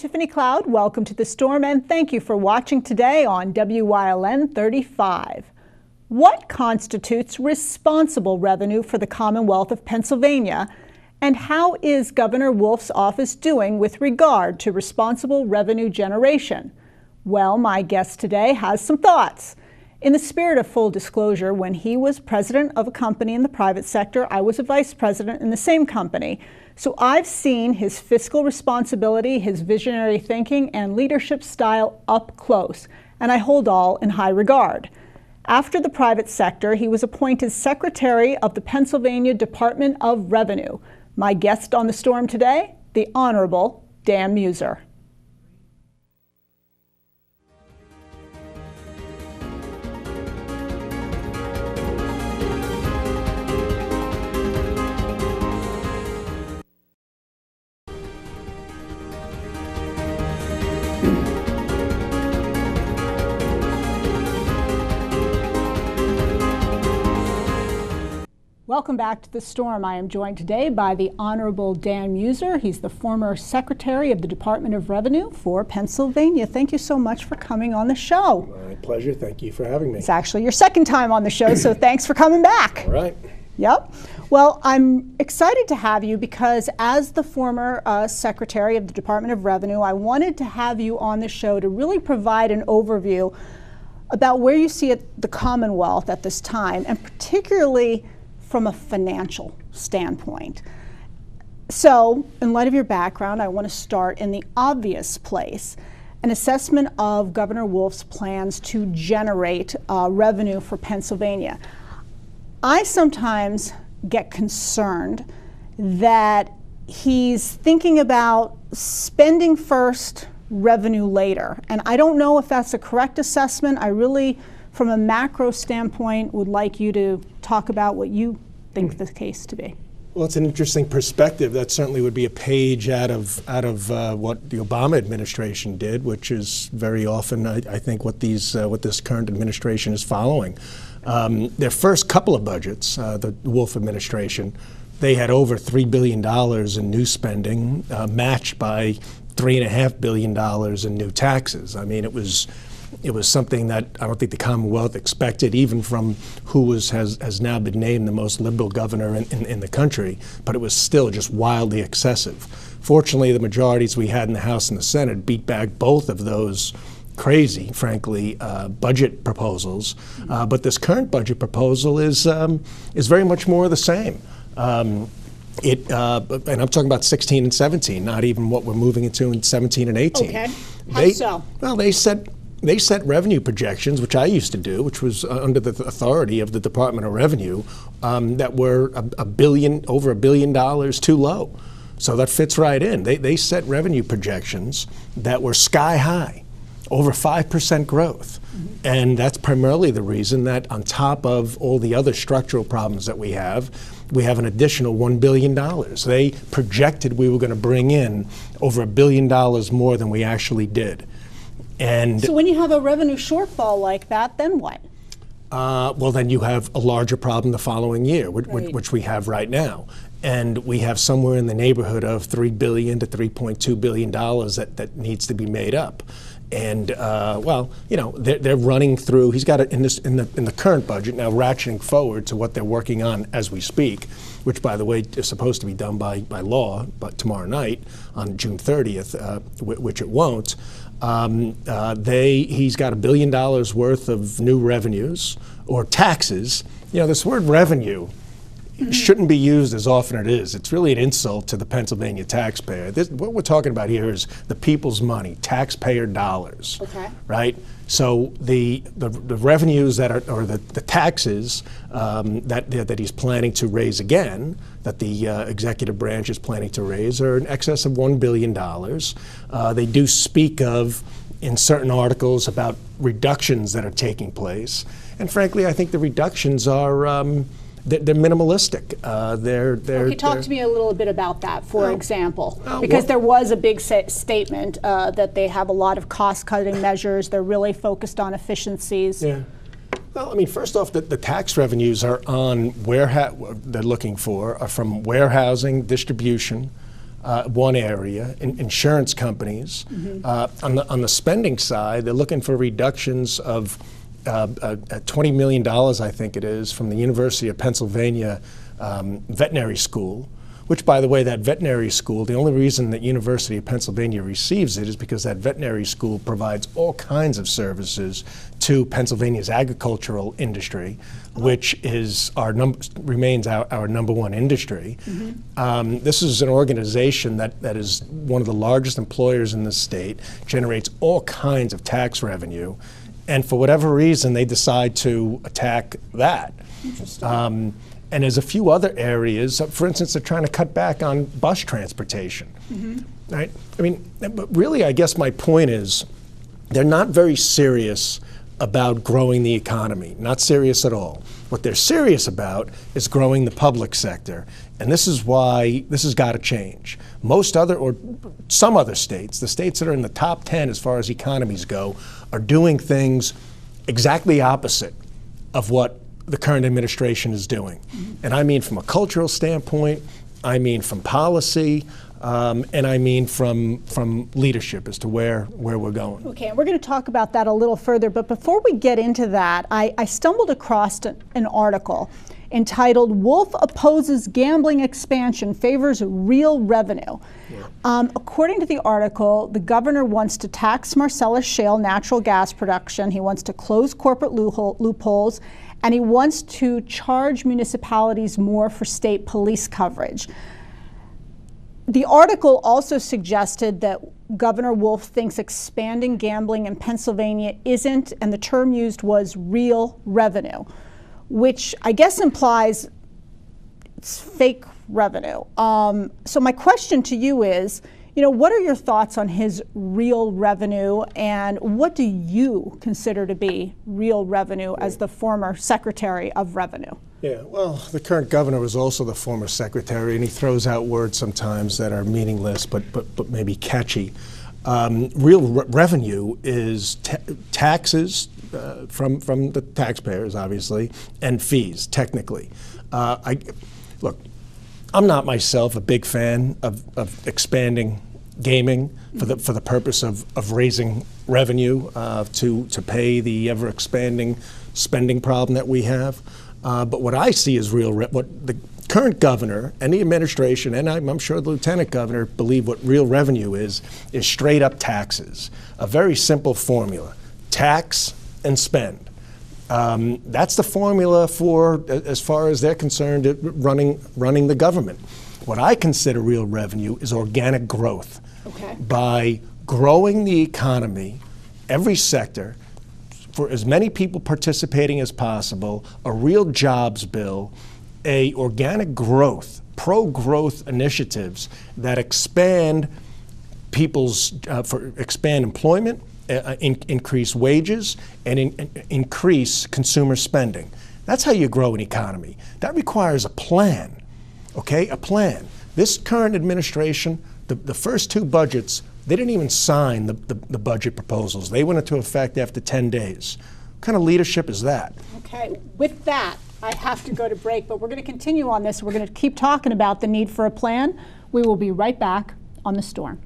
Tiffany Cloud. Welcome to the Storm and thank you for watching today on WYLN 35. What constitutes responsible revenue for the Commonwealth of Pennsylvania, and how is Governor Wolf's office doing with regard to responsible revenue generation? Well, my guest today has some thoughts. In the spirit of full disclosure, when he was president of a company in the private sector, I was a vice president in the same company. So I've seen his fiscal responsibility, his visionary thinking, and leadership style up close, and I hold all in high regard. After the private sector, he was appointed Secretary of the Pennsylvania Department of Revenue. My guest on the Storm today, the Honorable Dan Meuser. Welcome back to the Storm. I am joined today by the Honorable Dan Meuser. He's the former Secretary of the Department of Revenue for Pennsylvania. Thank you so much for coming on the show. My pleasure. Thank you for having me. It's actually your second time on the show, so thanks for coming back. All right. Yep. Well, I'm excited to have you because as the former Secretary of the Department of Revenue, I wanted to have you on the show to really provide an overview about where you see the Commonwealth at this time, and particularly from a financial standpoint. So, in light of your background, I want to start in the obvious place, an assessment of Governor Wolf's plans to generate revenue for Pennsylvania. I sometimes get concerned that he's thinking about spending first, revenue later. And I don't know if that's a correct assessment. I really, from a macro standpoint, would like you to talk about what you think the case to be. Well, it's an interesting perspective. That certainly would be a page out of what the Obama administration did, which is very often, I think, what this current administration is following. Their first couple of budgets, the Wolf administration, they had over $3 billion in new spending, matched by $3.5 billion in new taxes. I mean, it was something that I don't think the Commonwealth expected, even from who has now been named the most liberal governor in the country, but it was still just wildly excessive. Fortunately, the majorities we had in the House and the Senate beat back both of those crazy, frankly, budget proposals. But this current budget proposal is very much more of the same. And I'm talking about 16 and 17, not even what we're moving into in 17 and 18. Okay. How so? Well, they set revenue projections, which I used to do, which was under the authority of the Department of Revenue, that were over $1 billion too low. So that fits right in. They set revenue projections that were sky high, over 5% growth. Mm-hmm. And that's primarily the reason that on top of all the other structural problems that we have an additional $1 billion. They projected we were going to bring in over $1 billion more than we actually did. And so when you have a revenue shortfall like that, then what? Well, then you have a larger problem the following year, which we have right now. And we have somewhere in the neighborhood of $3 billion to $3.2 billion that needs to be made up. And well, you know, they're running through. He's got it in the current budget now, ratcheting forward to what they're working on as we speak, which, by the way, is supposed to be done by law, but tomorrow night on June 30th, which it won't. He's got $1 billion worth of new revenues or taxes. You know, this word revenue shouldn't be used as often as it is. It's really an insult to the Pennsylvania taxpayer. What we're talking about here is the people's money, taxpayer dollars. Okay. Right? So the revenues that are, or the taxes that he's planning to raise again, that the executive branch is planning to raise, are in excess of $1 billion. They do speak of, in certain articles, about reductions that are taking place. And frankly, I think the reductions are they're minimalistic. Okay, talk to me a little bit about that, for example, because there was a big statement that they have a lot of cost-cutting measures. They're really focused on efficiencies. Yeah. Well, I mean, first off, the tax revenues are on they're looking for are from warehousing, distribution, one area, insurance companies. On the spending side, they're looking for reductions of $20 million, I think it is, from the University of Pennsylvania veterinary school, which, by the way, that veterinary school, the only reason that University of Pennsylvania receives it is because that veterinary school provides all kinds of services to Pennsylvania's agricultural industry, which is remains our number one industry. This is an organization that is one of the largest employers in the state, generates all kinds of tax revenue, and for whatever reason, they decide to attack that. Interesting. And there's a few other areas. For instance, they're trying to cut back on bus transportation. Right? I mean, but really, I guess my point is, they're not very serious about growing the economy. Not serious at all. What they're serious about is growing the public sector, and this is why this has got to change. Some other states, the states that are in the top 10 as far as economies go, are doing things exactly opposite of what the current administration is doing. And I mean from a cultural standpoint, I mean from policy, and I mean from leadership as to where we're going. Okay, and we're going to talk about that a little further, but before we get into that, I stumbled across an article entitled "Wolf Opposes Gambling Expansion, Favors Real Revenue." According to the article, the governor wants to tax Marcellus Shale natural gas production, he wants to close corporate loopholes, and he wants to charge municipalities more for state police coverage. The article also suggested that Governor Wolf thinks expanding gambling in Pennsylvania isn't, and the term used was real revenue, which I guess implies it's fake revenue. So my question to you is, what are your thoughts on his real revenue, and what do you consider to be real revenue as the former Secretary of Revenue? Yeah, well, the current governor was also the former secretary, and he throws out words sometimes that are meaningless but maybe catchy. Real revenue is taxes from the taxpayers, obviously, and fees, technically. Look, I'm not myself a big fan of expanding gaming for the purpose of raising revenue to pay the ever-expanding spending problem that we have. But what I see is what the current governor and the administration, and I'm sure the lieutenant governor, believe what real revenue is straight up taxes. A very simple formula: tax and spend. That's the formula for, as far as they're concerned, running the government. What I consider real revenue is organic growth. Okay. By growing the economy, every sector, for as many people participating as possible, a real jobs bill, a organic growth, pro-growth initiatives that expand expand employment, increase wages, and increase consumer spending. That's how you grow an economy. That requires a plan, okay? A plan. This current administration, the first two budgets, they didn't even sign the budget proposals. They went into effect after 10 days. What kind of leadership is that? Okay, with that, I have to go to break, but we're going to continue on this. We're going to keep talking about the need for a plan. We will be right back on The Storm.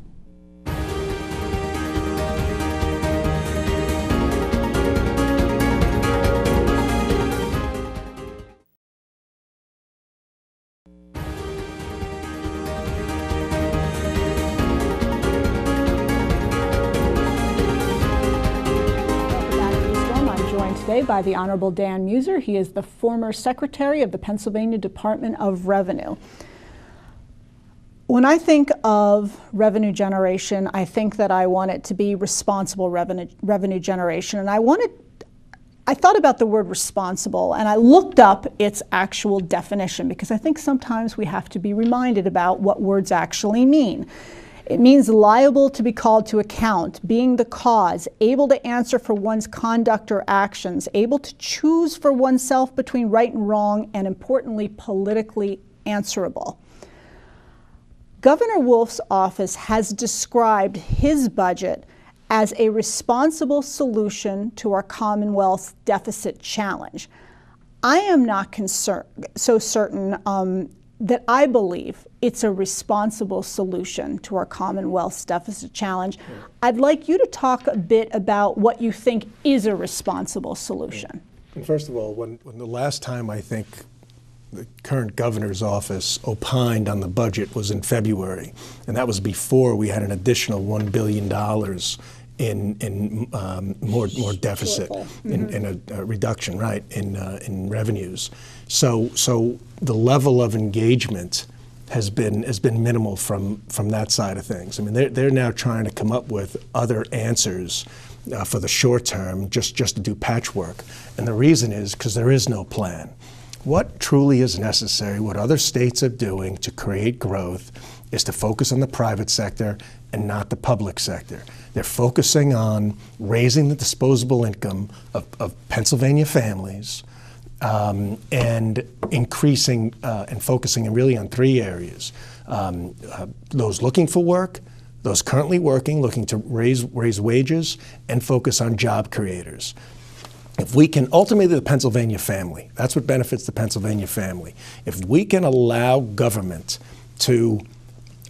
By the Honorable Dan Meuser. He is the former Secretary of the Pennsylvania Department of Revenue. When I think of revenue generation, I think that I want it to be responsible revenue generation. And I thought about the word responsible, and I looked up its actual definition, because I think sometimes we have to be reminded about what words actually mean. It means liable to be called to account, being the cause, able to answer for one's conduct or actions, able to choose for oneself between right and wrong, and importantly, politically answerable. Governor Wolf's office has described his budget as a responsible solution to our Commonwealth's deficit challenge. I am not so certain that I believe it's a responsible solution to our Commonwealth's deficit challenge. I'd like you to talk a bit about what you think is a responsible solution. And first of all, when the last time I think the current governor's office opined on the budget was in February, and that was before we had an additional $1 billion in more deficit, in a reduction, right, in revenues. So the level of engagement has been minimal from that side of things. I mean, they're now trying to come up with other answers for the short term, just to do patchwork. And the reason is because there is no plan. What truly is necessary, what other states are doing to create growth, is to focus on the private sector and not the public sector. They're focusing on raising the disposable income of Pennsylvania families, and increasing and focusing really on three areas. Those looking for work, those currently working, looking to raise wages, and focus on job creators. If we can, ultimately the Pennsylvania family, that's what benefits the Pennsylvania family. If we can allow government to,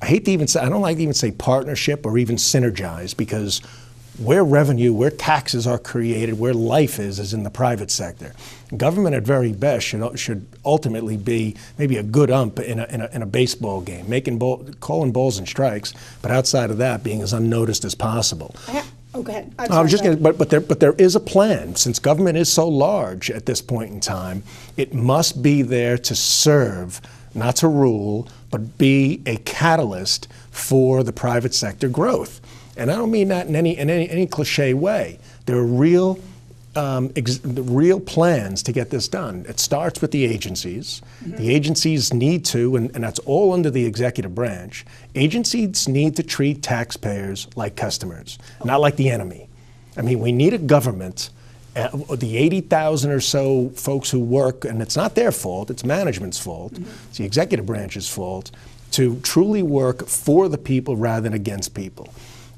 I hate to even say, I don't like to even say partnership or even synergize, because where revenue, where taxes are created, where life is in the private sector. Government at very best should ultimately be maybe a good ump in a baseball game, calling balls and strikes, but outside of that, being as unnoticed as possible. Oh, go ahead. I was just going to, but there is a plan. Since government is so large at this point in time, it must be there to serve, not to rule, but be a catalyst for the private sector growth. And I don't mean that in any cliche way. There are real plans to get this done. It starts with the agencies. The agencies need to, and that's all under the executive branch, agencies need to treat taxpayers like customers, not like the enemy. I mean, we need a government, the 80,000 or so folks who work, and it's not their fault, it's management's fault, it's the executive branch's fault, to truly work for the people rather than against people.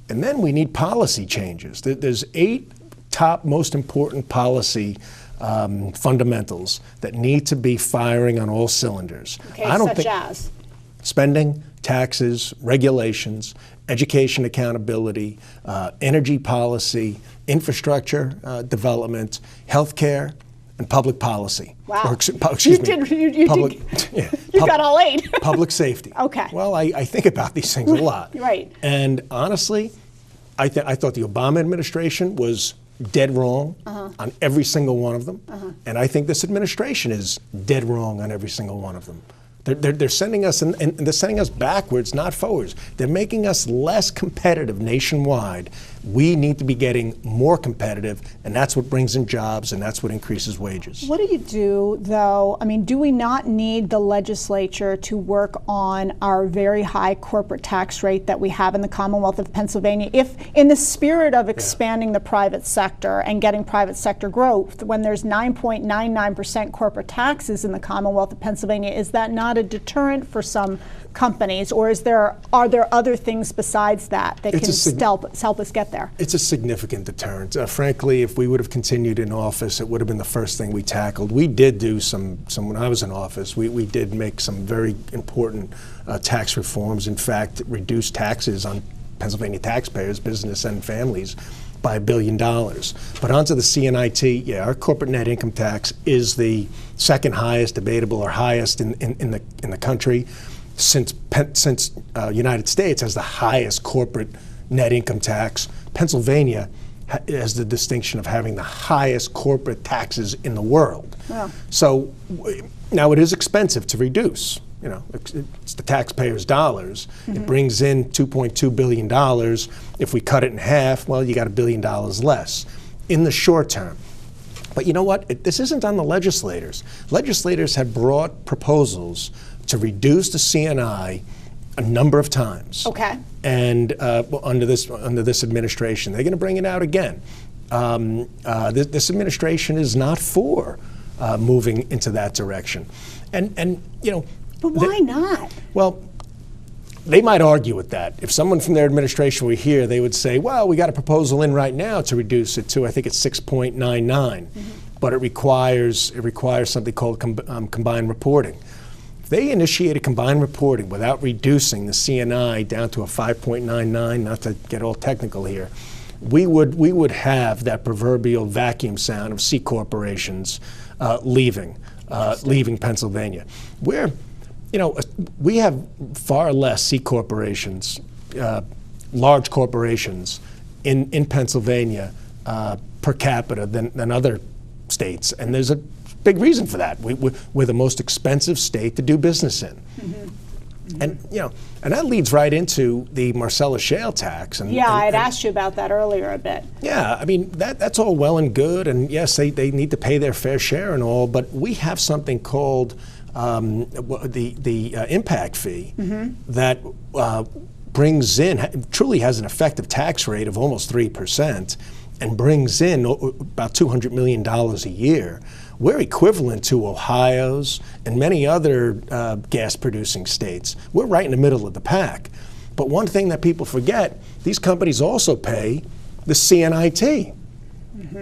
And then we need policy changes. There's 8 top most important policy fundamentals that need to be firing on all cylinders. Okay, such as? Spending, taxes, regulations, education accountability, energy policy, infrastructure development, healthcare, and public policy. Wow. Excuse me. You got all 8. Public safety. Okay. Well, I think about these things a lot. Right. And honestly, I thought the Obama administration was dead wrong on every single one of them. And I think this administration is dead wrong on every single one of them. They're sending us, and they're sending us backwards, not forwards. They're making us less competitive nationwide. We need to be getting more competitive, and that's what brings in jobs, and that's what increases wages. What do you do, though? I mean, do we not need the legislature to work on our very high corporate tax rate that we have in the Commonwealth of Pennsylvania? If, in the spirit of expanding the private sector and getting private sector growth, when there's 9.99% corporate taxes in the Commonwealth of Pennsylvania, is that not a deterrent for some companies, or are there other things besides that can help us get there? It's a significant deterrent. Frankly, if we would have continued in office, it would have been the first thing we tackled. We did do some when I was in office, we did make some very important tax reforms. In fact, reduced taxes on Pennsylvania taxpayers, business and families, by $1 billion. But onto the CNIT, our corporate net income tax is the second highest, debatable, or highest in the country. Since United States has the highest corporate net income tax, Pennsylvania has the distinction of having the highest corporate taxes in the world. Wow. So now it is expensive to reduce. You know, it's the taxpayers' dollars. It brings in $2.2 billion. If we cut it in half, well, you got $1 billion less in the short term. But you know what? This isn't on the legislators. Legislators have brought proposals to reduce the CNI a number of times. Okay. And under this administration, they're going to bring it out again. This administration is not for moving into that direction. And you know. But why not? Well, they might argue with that. If someone from their administration were here, they would say, well, we got a proposal in right now to reduce it to, I think it's 6.99, but it requires something called combined reporting. If they initiated combined reporting without reducing the CNI down to a 5.99, not to get all technical here, we would have that proverbial vacuum sound of C corporations leaving Pennsylvania. We have far less C corporations, large corporations in Pennsylvania per capita than other states, and there's a big reason for that. We're the most expensive state to do business in. And that leads right into the Marcellus shale tax. I had asked you about that earlier a bit. Yeah, I mean that's all well and good, and yes, they need to pay their fair share and all, but we have something called the impact fee that brings in, truly has an effective tax rate of almost 3%, and brings in about $200 million a year. We're equivalent to Ohio's and many other gas-producing states. We're right in the middle of the pack. But one thing that people forget, these companies also pay the CNIT,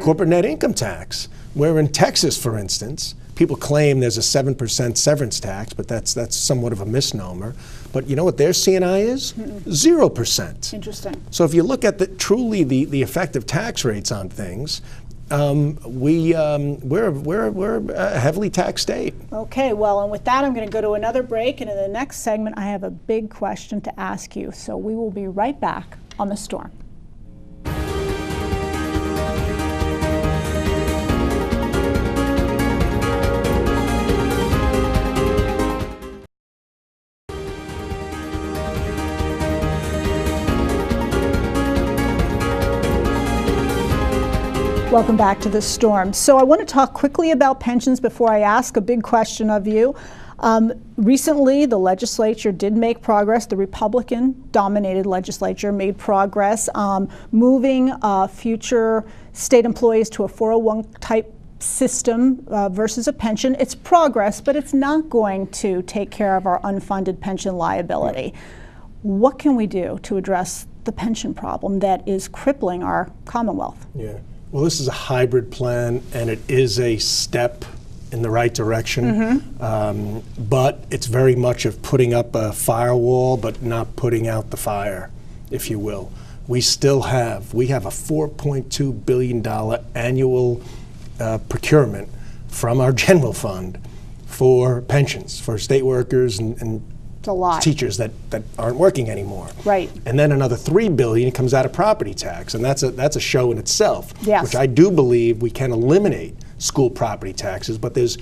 corporate net income tax, where in Texas, for instance, people claim there's a 7% severance tax, but that's somewhat of a misnomer. But you know what their CNI is? 0%. Interesting. So if you look at the effective tax rates on things, we're a heavily taxed state. Okay, well, and with that, I'm going to go to another break, and in the next segment, I have a big question to ask you. So we will be right back on The Storm. Welcome back to The Storm. So I want to talk quickly about pensions before I ask a big question of you. Recently, the legislature did make progress. The Republican-dominated legislature made progress moving future state employees to a 401 type system versus a pension. It's progress, but it's not going to take care of our unfunded pension liability. What can we do to address the pension problem that is crippling our Commonwealth? Yeah. Well, this is a hybrid plan, and it is a step in the right direction, but it's very much of putting up a firewall, but not putting out the fire, if you will. We have a $4.2 billion annual procurement from our general fund for pensions, for state workers and it's a lot. Teachers that aren't working anymore. Right. And then another $3 billion comes out of property tax, and that's a show in itself. Yes. Which I do believe we can eliminate school property taxes, but there's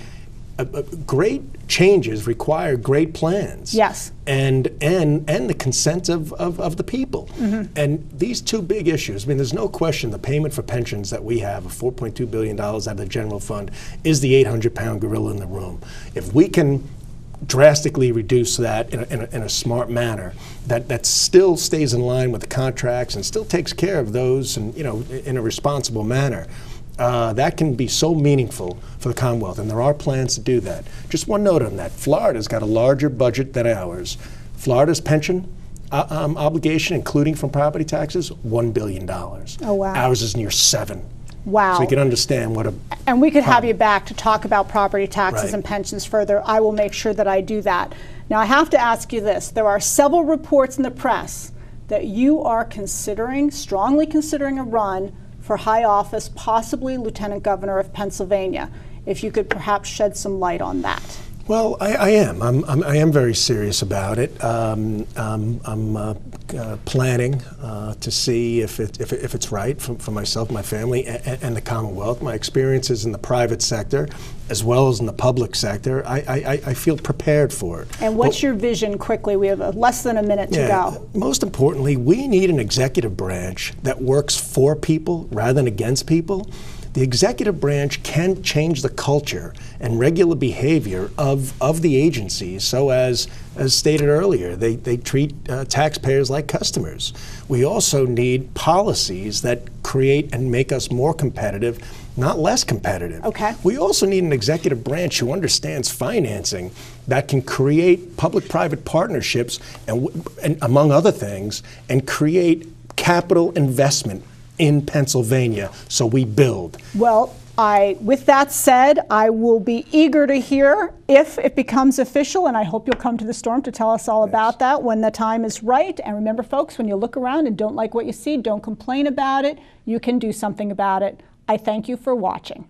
great changes require great plans. Yes. And the consent of the people. And these two big issues, I mean, there's no question the payment for pensions that we have of $4.2 billion out of the general fund is the 800-pound gorilla in the room. If we can drastically reduce that in a smart manner that still stays in line with the contracts and still takes care of those and in a responsible manner, that can be so meaningful for the Commonwealth, and there are plans to do that. Just one note on that: Florida's got a larger budget than ours. Florida's pension obligation, including from property taxes, $1 billion. Oh, wow. Ours is near $7 billion. Wow. So you can understand what a And we could have you back to talk about property taxes Right. and pensions further. I will make sure that I do that. Now, I have to ask you this. There are several reports in the press that you are strongly considering a run for high office, possibly Lieutenant Governor of Pennsylvania. If you could perhaps shed some light on that. Well, I am. I am very serious about it. I'm planning to see if it's right for myself, my family, and the Commonwealth. My experiences in the private sector, as well as in the public sector, I feel prepared for it. And what's your vision, quickly? We have less than a minute to go. Most importantly, we need an executive branch that works for people rather than against people. The executive branch can change the culture and regular behavior of the agencies, so as stated earlier, they treat taxpayers like customers. We also need policies that create and make us more competitive, not less competitive. Okay. We also need an executive branch who understands financing, that can create public-private partnerships and among other things, and create capital investment in Pennsylvania, so we build. Well, With that said, I will be eager to hear if it becomes official, and I hope you'll come to the storm to tell us all about that when the time is right. And remember, folks, when you look around and don't like what you see, don't complain about it. You can do something about it. I thank you for watching.